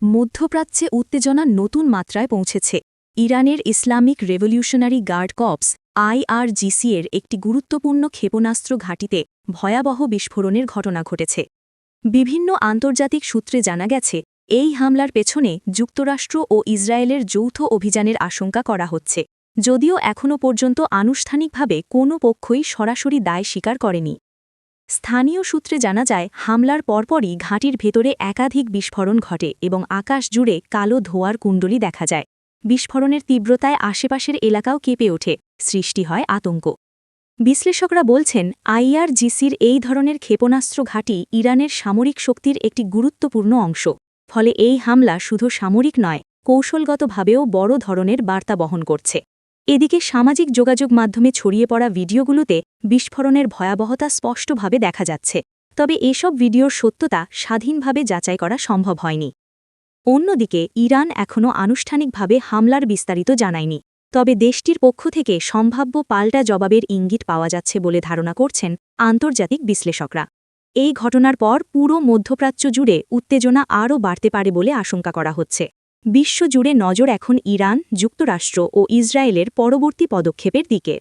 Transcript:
মধ্যপ্রাচ্যে উত্তেজনা নতুন মাত্রায় পৌঁছেছে। ইরানের Islamic Revolutionary Guard Corps IRGC এর একটি গুরুত্বপূর্ণ ক্ষেপণাস্ত্র ঘাঁটিতে ভয়াবহ বিস্ফোরণের ঘটনা ঘটেছে। বিভিন্ন আন্তর্জাতিক সূত্রে জানা গেছে, এই হামলার পেছনে যুক্তরাষ্ট্র ও ইসরায়েলের যৌথ অভিযানের আশঙ্কা করা হচ্ছে, যদিও এখনও পর্যন্ত আনুষ্ঠানিকভাবে কোনো পক্ষই সরাসরি দায় স্বীকার করেনি। স্থানীয় সূত্রে জানা যায়, হামলার পরপরই ঘাঁটির ভেতরে একাধিক বিস্ফোরণ ঘটে এবং আকাশ জুড়ে কালো ধোঁয়ার কুণ্ডলী দেখা যায়। বিস্ফোরণের তীব্রতায় আশেপাশের এলাকাও কেঁপে ওঠে, সৃষ্টি হয় আতঙ্ক। বিশ্লেষকরা বলছেন, IRGCর এই ধরনের ক্ষেপণাস্ত্র ঘাঁটি ইরানের সামরিক শক্তির একটি গুরুত্বপূর্ণ অংশ। ফলে এই হামলা শুধু সামরিক নয়, কৌশলগতভাবেও বড় ধরনের বার্তা বহন করছে। এদিকে সামাজিক যোগাযোগ মাধ্যমে ছড়িয়ে পড়া ভিডিওগুলোতে বিস্ফোরণের ভয়াবহতা স্পষ্টভাবে দেখা যাচ্ছে। তবে এসব ভিডিওর সত্যতা স্বাধীনভাবে যাচাই করা সম্ভব হয়নি। অন্যদিকে ইরান এখনও আনুষ্ঠানিকভাবে হামলার বিস্তারিত জানায়নি। তবে দেশটির পক্ষ থেকে সম্ভাব্য পাল্টা জবাবের ইঙ্গিত পাওয়া যাচ্ছে বলে ধারণা করছেন আন্তর্জাতিক বিশ্লেষকরা। এই ঘটনার পর পুরো মধ্যপ্রাচ্য জুড়ে উত্তেজনা আরও বাড়তে পারে বলে আশঙ্কা করা হচ্ছে। বিশ্বজুড়ে নজর এখন ইরান, যুক্তরাষ্ট্র ও ইসরায়েলের পরবর্তী পদক্ষেপের দিকে।